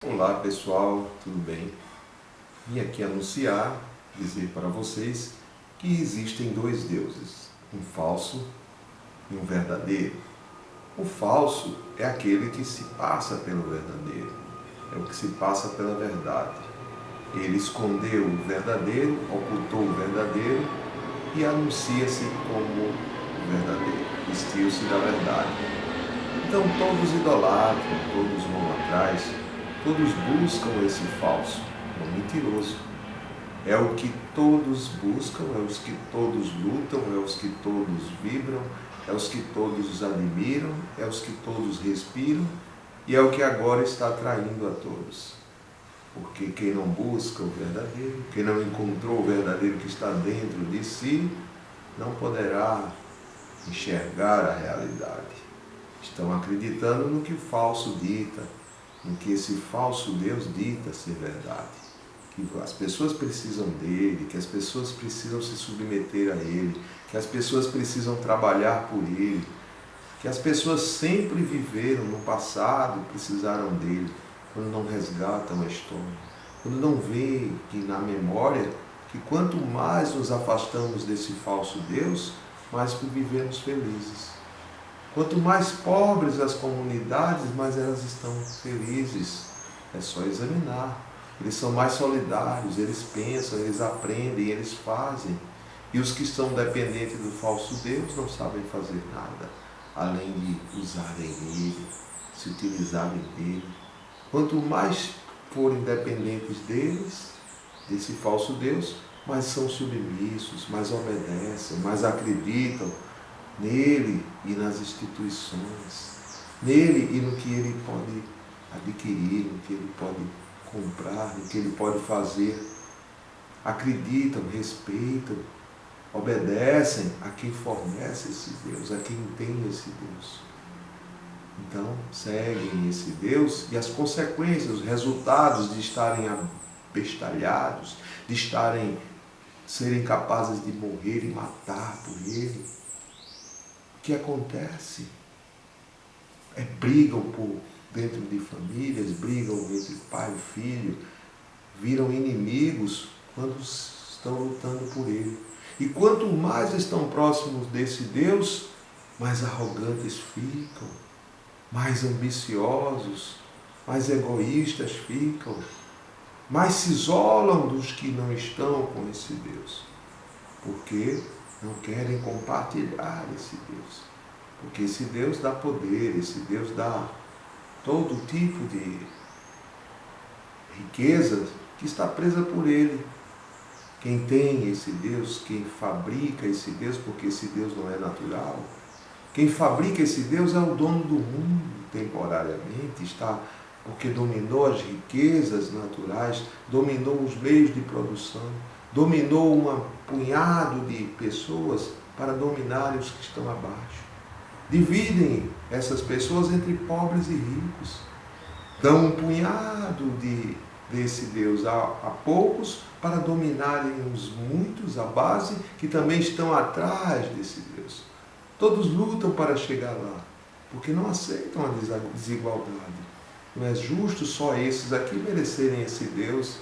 Olá pessoal, tudo bem? Vim aqui anunciar, dizer para vocês que existem dois deuses, um falso e um verdadeiro. O falso é aquele que se passa pelo verdadeiro, é o que se passa pela verdade. Ele escondeu o verdadeiro, ocultou o verdadeiro e anuncia-se como o verdadeiro, vestiu-se da verdade. Então todos idolatram, todos vão atrás, todos buscam esse falso, o mentiroso. É o que todos buscam, é os que todos lutam, é os que todos vibram, é os que todos admiram, é os que todos respiram e é o que agora está atraindo a todos. Porque quem não busca o verdadeiro, quem não encontrou o verdadeiro que está dentro de si, não poderá enxergar a realidade. Estão acreditando no que o falso dita, no que esse falso Deus dita ser verdade. Que as pessoas precisam dele, que as pessoas precisam se submeter a ele, que as pessoas precisam trabalhar por ele, que as pessoas sempre viveram no passado, precisaram dele, quando não resgatam a história, quando não veem que na memória, que quanto mais nos afastamos desse falso Deus, mais vivemos felizes. Quanto mais pobres as comunidades, mais elas estão felizes. É só examinar. Eles são mais solidários, eles pensam, eles aprendem, eles fazem. E os que estão dependentes do falso Deus não sabem fazer nada, além de usarem nele, se utilizarem dele. Quanto mais forem dependentes deles, desse falso Deus, mais são submissos, mais obedecem, mais acreditam nele e nas instituições, nele e no que ele pode adquirir, no que ele pode comprar, no que ele pode fazer. Acreditam, respeitam, obedecem a quem fornece esse Deus, a quem tem esse Deus. Então, seguem esse Deus e as consequências, os resultados de estarem abestalhados, de serem capazes de morrer e matar por ele. O que acontece? Brigam dentro de famílias, brigam entre pai e filho, viram inimigos quando estão lutando por ele. E quanto mais estão próximos desse Deus, mais arrogantes ficam, mais ambiciosos, mais egoístas ficam, mais se isolam dos que não estão com esse Deus. Porque não querem compartilhar esse Deus. Porque esse Deus dá poder, esse Deus dá todo tipo de riqueza que está presa por ele. Quem tem esse Deus, quem fabrica esse Deus, porque esse Deus não é natural, quem fabrica esse Deus é o dono do mundo temporariamente, porque dominou as riquezas naturais, dominou os meios de produção, dominou um punhado de pessoas para dominarem os que estão abaixo. Dividem essas pessoas entre pobres e ricos. Dão um punhado desse Deus a poucos para dominarem os muitos, a base, que também estão atrás desse Deus. Todos lutam para chegar lá, porque não aceitam a desigualdade. Não é justo só esses aqui merecerem esse Deus,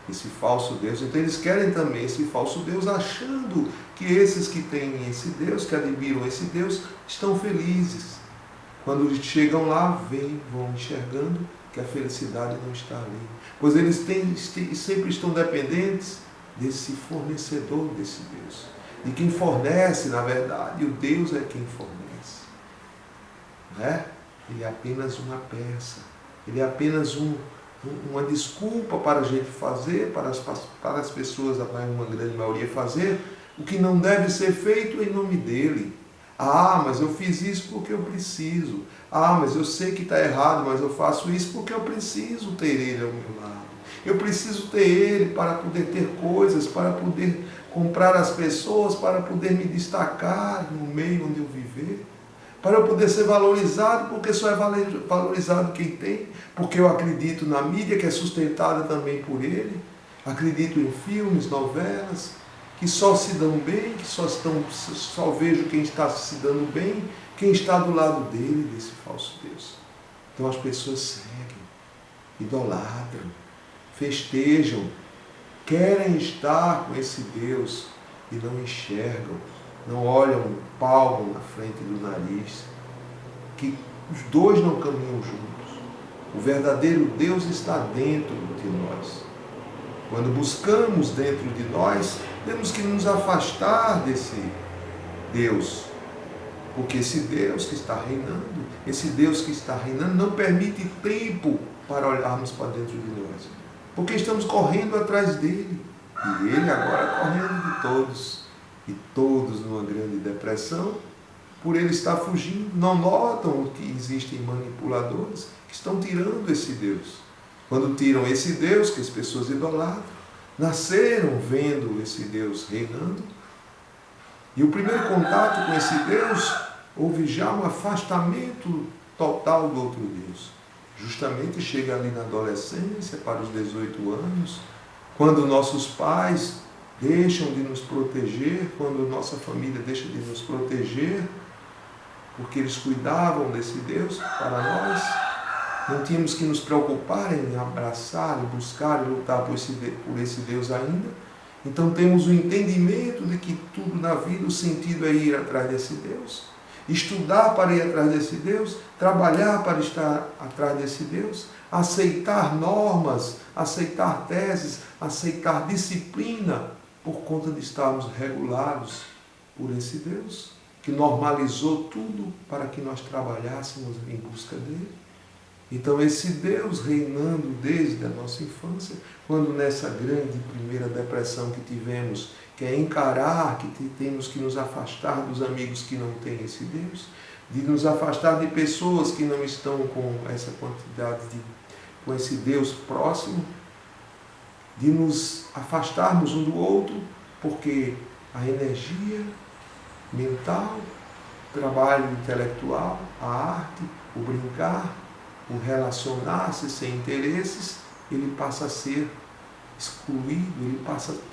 esse falso Deus. Então eles querem também esse falso Deus, achando que esses que têm esse Deus, que admiram esse Deus, estão felizes. Quando chegam lá, vão enxergando que a felicidade não está ali. Pois eles sempre estão dependentes desse fornecedor desse Deus. De quem fornece, na verdade, o Deus é quem fornece. Não é? Ele é apenas uma peça. Ele é apenas uma desculpa para a gente fazer, para as pessoas, uma grande maioria, fazer o que não deve ser feito em nome dele. Ah, mas eu fiz isso porque eu preciso. Ah, mas eu sei que está errado, mas eu faço isso porque eu preciso ter ele ao meu lado. Eu preciso ter ele para poder ter coisas, para poder comprar as pessoas, para poder me destacar no meio onde eu viver. Para eu poder ser valorizado, porque só é valorizado quem tem, porque eu acredito na mídia, que é sustentada também por ele, acredito em filmes, novelas, que só se dão bem, que só vejo quem está se dando bem, quem está do lado dele, desse falso Deus. Então as pessoas seguem, idolatram, festejam, querem estar com esse Deus e não enxergam, não olham um palmo na frente do nariz, que os dois não caminham juntos. O verdadeiro Deus está dentro de nós. Quando buscamos dentro de nós, temos que nos afastar desse Deus, porque esse Deus que está reinando, não permite tempo para olharmos para dentro de nós, porque estamos correndo atrás dele, e ele agora correndo de todos, e todos numa grande depressão, por ele estar fugindo, não notam que existem manipuladores que estão tirando esse Deus. Quando tiram esse Deus que as pessoas idolatram, nasceram vendo esse Deus reinando, e o primeiro contato com esse Deus, houve já um afastamento total do outro Deus. Justamente chega ali na adolescência, para os 18 anos, quando nossos pais deixam de nos proteger, quando nossa família deixa de nos proteger, porque eles cuidavam desse Deus para nós, não tínhamos que nos preocupar em abraçar, em buscar e lutar por esse Deus ainda. Então temos o entendimento de que tudo na vida, o sentido é ir atrás desse Deus, estudar para ir atrás desse Deus, trabalhar para estar atrás desse Deus, aceitar normas, aceitar teses, aceitar disciplina, por conta de estarmos regulados por esse Deus, que normalizou tudo para que nós trabalhássemos em busca dele. Então esse Deus reinando desde a nossa infância, quando nessa grande primeira depressão que tivemos, que é encarar que temos que nos afastar dos amigos que não têm esse Deus, de nos afastar de pessoas que não estão com essa quantidade com esse Deus próximo, de nos afastarmos um do outro, porque a energia mental, o trabalho intelectual, a arte, o brincar, o relacionar-se sem interesses, ele passa a ser excluído,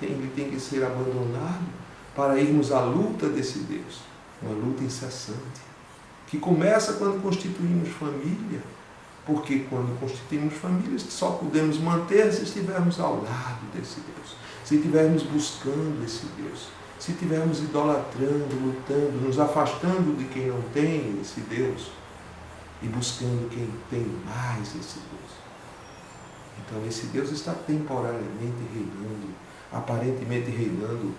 ele tem que ser abandonado para irmos à luta desse Deus, uma luta incessante, que começa quando constituímos família, porque quando constituímos famílias só podemos manter se estivermos ao lado desse Deus, se estivermos buscando esse Deus, se estivermos idolatrando, lutando, nos afastando de quem não tem esse Deus e buscando quem tem mais esse Deus. Então esse Deus está temporariamente reinando, aparentemente reinando,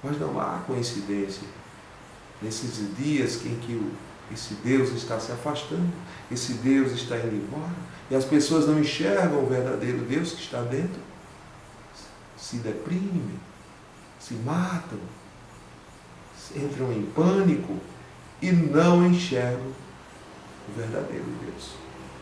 mas não há coincidência. Nesses dias em que esse Deus está se afastando, esse Deus está indo embora, e as pessoas não enxergam o verdadeiro Deus que está dentro, se deprimem, se matam, entram em pânico e não enxergam o verdadeiro Deus.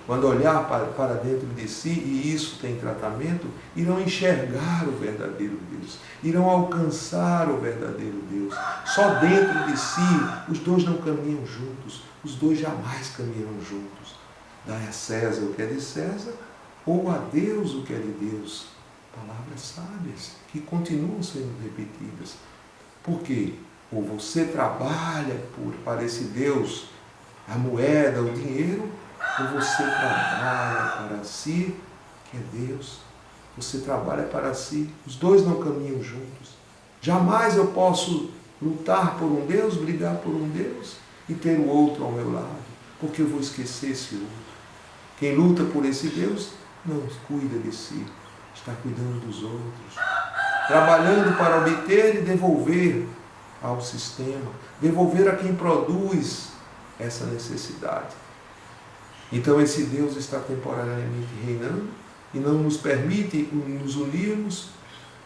Quando olhar para dentro de si, e isso tem tratamento, irão enxergar o verdadeiro Deus, irão alcançar o verdadeiro Deus. Só dentro de si, os dois não caminham juntos, os dois jamais caminharão juntos. Dai a César o que é de César, ou a Deus o que é de Deus. Palavras sábias que continuam sendo repetidas. Por quê? Ou você trabalha para esse Deus, a moeda, o dinheiro, ou você trabalha para si, que é Deus. Você trabalha para si. Os dois não caminham juntos. Jamais eu posso lutar por um Deus, brigar por um Deus e ter o outro ao meu lado, porque eu vou esquecer esse outro. Quem luta por esse Deus não cuida de si, está cuidando dos outros, trabalhando para obter e devolver ao sistema, devolver a quem produz essa necessidade. Então esse Deus está temporariamente reinando e não nos permite nos unirmos,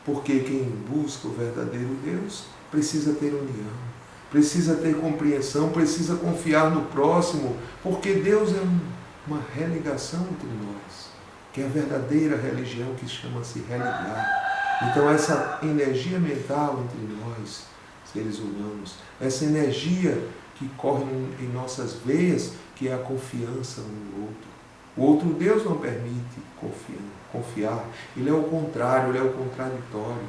porque quem busca o verdadeiro Deus precisa ter união, precisa ter compreensão, precisa confiar no próximo, porque Deus é uma religação entre nós, que é a verdadeira religião, que chama-se religar. Então essa energia mental entre nós, seres humanos, essa energia que corre em nossas veias, que é a confiança um no outro. O outro Deus não permite confiar. Ele é o contrário, ele é o contraditório.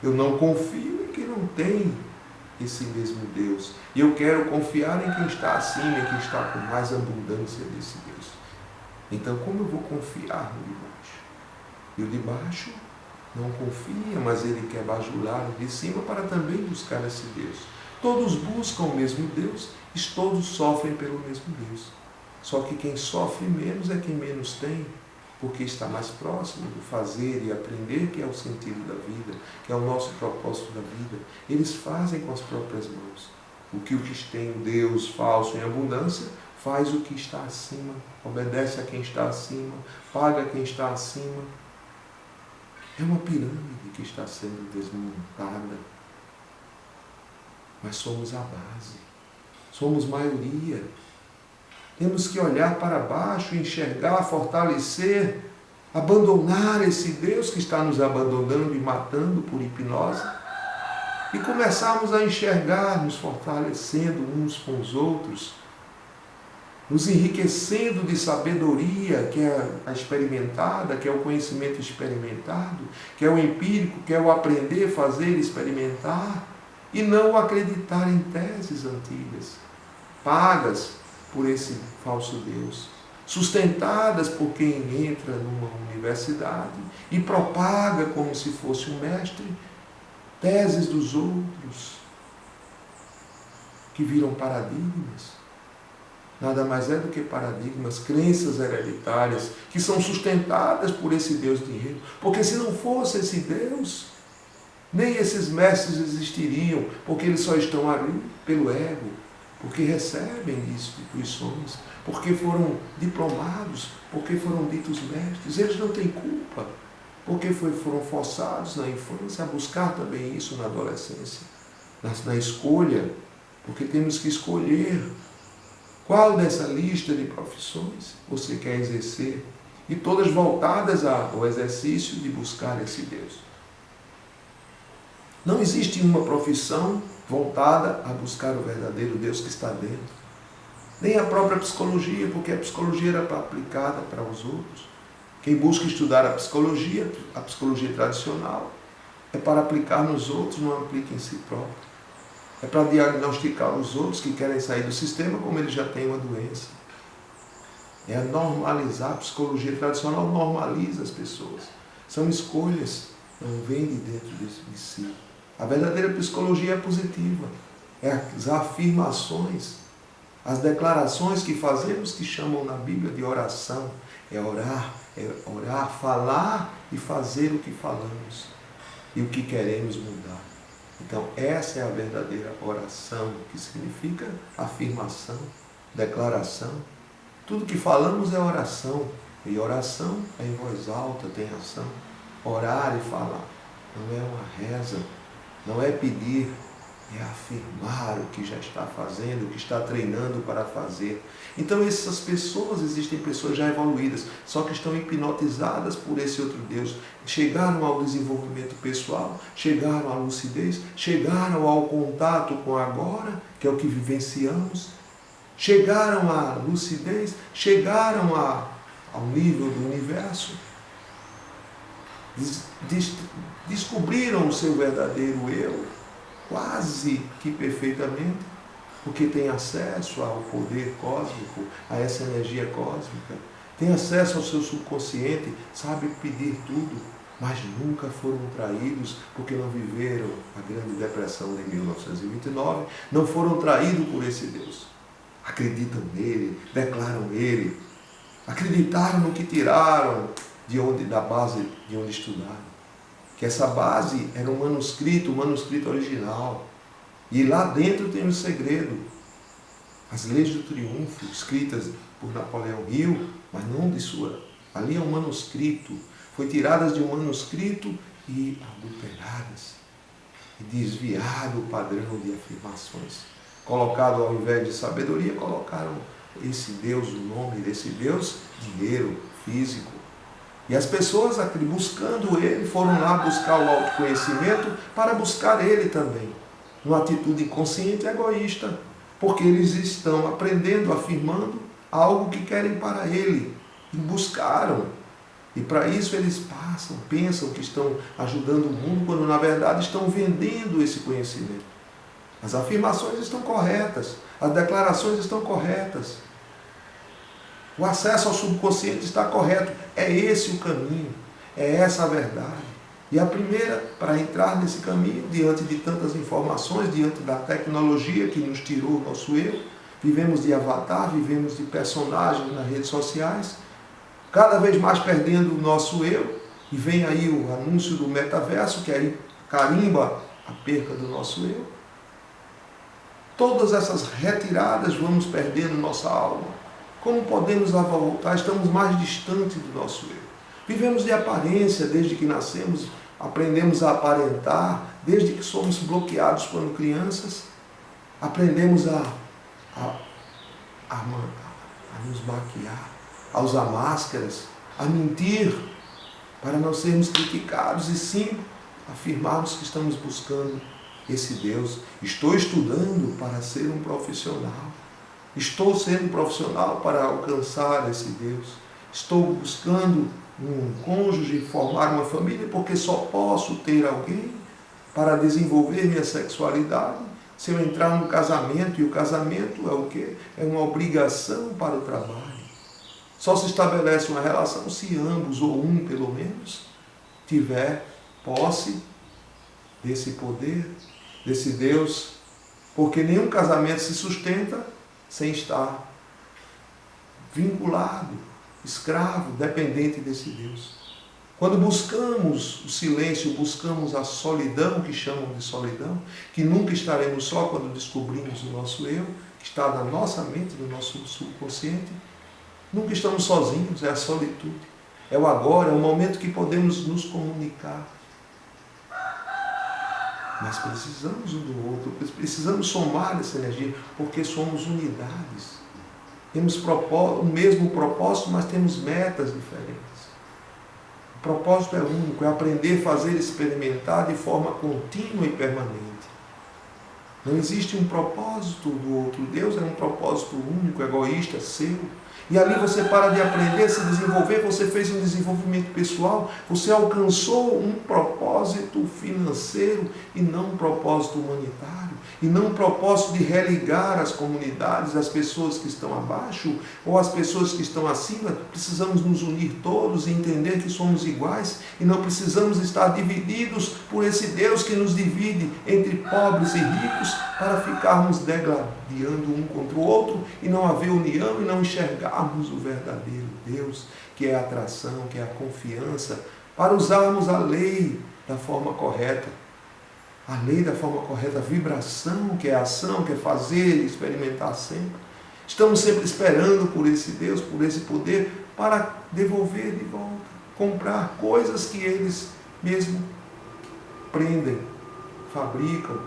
Eu não confio em quem não tem esse mesmo Deus. E eu quero confiar em quem está acima, em quem está com mais abundância desse Deus. Então, como eu vou confiar no de baixo? E o de baixo não confia, mas ele quer bajular o de cima para também buscar esse Deus. Todos buscam o mesmo Deus e todos sofrem pelo mesmo Deus. Só que quem sofre menos é quem menos tem, porque está mais próximo do fazer e aprender, que é o sentido da vida, que é o nosso propósito da vida. Eles fazem com as próprias mãos. O que tem um Deus falso em abundância, faz o que está acima, obedece a quem está acima, paga quem está acima. É uma pirâmide que está sendo desmontada. Mas somos a base, somos maioria. Temos que olhar para baixo, enxergar, fortalecer, abandonar esse Deus que está nos abandonando e matando por hipnose e começarmos a enxergar, nos fortalecendo uns com os outros, nos enriquecendo de sabedoria, que é a experimentada, que é o conhecimento experimentado, que é o empírico, que é o aprender, fazer, experimentar, e não acreditar em teses antigas, pagas por esse falso Deus, sustentadas por quem entra numa universidade e propaga como se fosse um mestre teses dos outros, que viram paradigmas. Nada mais é do que paradigmas, crenças hereditárias, que são sustentadas por esse Deus dinheiro. Porque se não fosse esse Deus, nem esses mestres existiriam, porque eles só estão ali pelo ego, porque recebem instituições, porque foram diplomados, porque foram ditos mestres. Eles não têm culpa, porque foram forçados na infância a buscar também isso na adolescência, na escolha, porque temos que escolher qual dessa lista de profissões você quer exercer, e todas voltadas ao exercício de buscar esse Deus. Não existe uma profissão voltada a buscar o verdadeiro Deus que está dentro. Nem a própria psicologia, porque a psicologia era aplicada para os outros. Quem busca estudar a psicologia tradicional, é para aplicar nos outros, não aplica em si próprio. É para diagnosticar os outros que querem sair do sistema como eles já têm uma doença. É normalizar. A psicologia tradicional normaliza as pessoas. São escolhas, não vêm de dentro de si. A verdadeira psicologia é positiva. É as afirmações, as declarações que fazemos, que chamam na Bíblia de oração. É orar, falar e fazer o que falamos e o que queremos mudar. Então, essa é a verdadeira oração, que significa afirmação, declaração. Tudo que falamos é oração, e oração é em voz alta, tem ação. Orar e falar não é uma reza, não é pedir, é afirmar o que já está fazendo, o que está treinando para fazer. Então essas pessoas, existem pessoas já evoluídas, só que estão hipnotizadas por esse outro Deus. Chegaram ao desenvolvimento pessoal, chegaram à lucidez, chegaram ao contato com o agora, que é o que vivenciamos, chegaram à lucidez, chegaram ao nível do universo, descobriram o seu verdadeiro eu, quase que perfeitamente, porque tem acesso ao poder cósmico, a essa energia cósmica, tem acesso ao seu subconsciente, sabe pedir tudo, mas nunca foram traídos, porque não viveram a grande depressão de 1929, não foram traídos por esse Deus. Acreditam nele, declaram ele, acreditaram no que tiraram da base de onde estudaram. Que essa base era um manuscrito original. E lá dentro tem um segredo. As leis do triunfo, escritas por Napoleão Hill, mas não de sua. Ali é um manuscrito. Foi tiradas de um manuscrito e adulteradas. E desviado o padrão de afirmações. Colocado ao invés de sabedoria, colocaram esse Deus, o nome desse Deus, dinheiro, físico. E as pessoas, buscando ele, foram lá buscar o autoconhecimento para buscar ele também. Numa atitude inconsciente e egoísta. Porque eles estão aprendendo, afirmando algo que querem para ele. E buscaram. E para isso eles pensam que estão ajudando o mundo, quando na verdade estão vendendo esse conhecimento. As afirmações estão corretas. As declarações estão corretas. O acesso ao subconsciente está correto. É esse o caminho. É essa a verdade. E a primeira, para entrar nesse caminho, diante de tantas informações, diante da tecnologia que nos tirou o nosso eu, vivemos de avatar, vivemos de personagem nas redes sociais, cada vez mais perdendo o nosso eu, e vem aí o anúncio do metaverso, que aí carimba a perca do nosso eu. Todas essas retiradas vamos perdendo nossa alma. Como podemos voltar? Estamos mais distantes do nosso eu. Vivemos de aparência desde que nascemos, aprendemos a aparentar, desde que somos bloqueados quando crianças, aprendemos a nos maquiar, a usar máscaras, a mentir, para não sermos criticados e sim afirmarmos que estamos buscando esse Deus. Estou estudando para ser um profissional. Estou sendo profissional para alcançar esse Deus. Estou buscando um cônjuge, formar uma família, porque só posso ter alguém para desenvolver minha sexualidade. Se eu entrar no casamento, e o casamento é o quê? É uma obrigação para o trabalho. Só se estabelece uma relação se ambos, ou um pelo menos, tiver posse desse poder, desse Deus, porque nenhum casamento se sustenta sem estar vinculado, escravo, dependente desse Deus. Quando buscamos o silêncio, buscamos a solidão, que chamam de solidão, que nunca estaremos só quando descobrimos o nosso eu, que está na nossa mente, no nosso subconsciente, nunca estamos sozinhos, é a solitude. É o agora, é o momento que podemos nos comunicar. Mas precisamos um do outro, precisamos somar essa energia, porque somos unidades. Temos o mesmo propósito, mas temos metas diferentes. O propósito é único, é aprender, fazer, experimentar de forma contínua e permanente. Não existe um propósito do outro. Deus é um propósito único, egoísta, seu. E ali você para de aprender, se desenvolver, você fez um desenvolvimento pessoal, você alcançou um propósito financeiro e não um propósito humanitário, e não um propósito de religar as comunidades, as pessoas que estão abaixo ou as pessoas que estão acima. Precisamos nos unir todos e entender que somos iguais e não precisamos estar divididos por esse Deus que nos divide entre pobres e ricos para ficarmos degladiando um contra o outro e não haver união e não enxergarmos o verdadeiro Deus, que é a atração, que é a confiança, para usarmos a lei da forma correta. A lei da forma correta, a vibração, que é a ação, que é fazer e experimentar sempre. Estamos sempre esperando por esse Deus, por esse poder, para devolver de volta, comprar coisas que eles mesmo prendem, fabricam,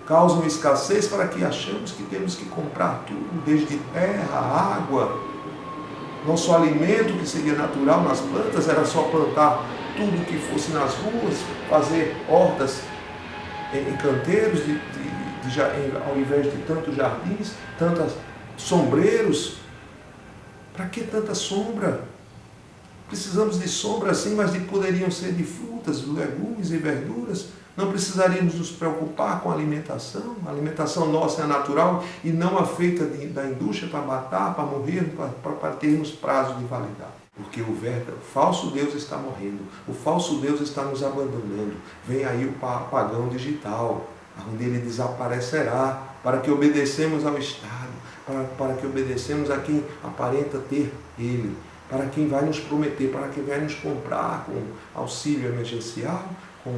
causam escassez para que achamos que temos que comprar tudo, desde terra, água. Nosso alimento, que seria natural nas plantas, era só plantar tudo que fosse nas ruas, fazer hortas em canteiros, ao invés de tantos jardins, tantos sombreiros. Para que tanta sombra? Precisamos de sombra sim, mas poderiam ser de frutas, legumes e verduras. Não precisaríamos nos preocupar com a alimentação. A alimentação nossa é natural e não a feita da indústria para matar, para morrer, para termos prazo de validade. Porque o falso Deus está morrendo, o falso Deus está nos abandonando. Vem aí o apagão digital, onde ele desaparecerá, para que obedecemos ao Estado, para que obedecemos a quem aparenta ter ele, para quem vai nos prometer, para quem vai nos comprar com auxílio emergencial, com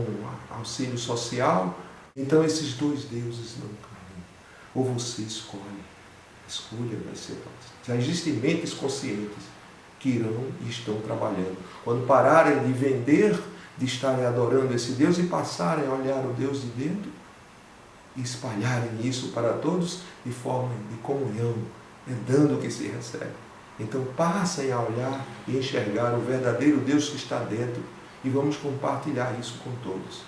auxílio social. Então esses dois deuses não caminham. Ou você escolhe, a escolha vai ser nossa. Já existem mentes conscientes que irão e estão trabalhando. Quando pararem de vender, de estarem adorando esse Deus e passarem a olhar o Deus de dentro e espalharem isso para todos de forma de comunhão, dando o que se recebe. Então passem a olhar e enxergar o verdadeiro Deus que está dentro e vamos compartilhar isso com todos.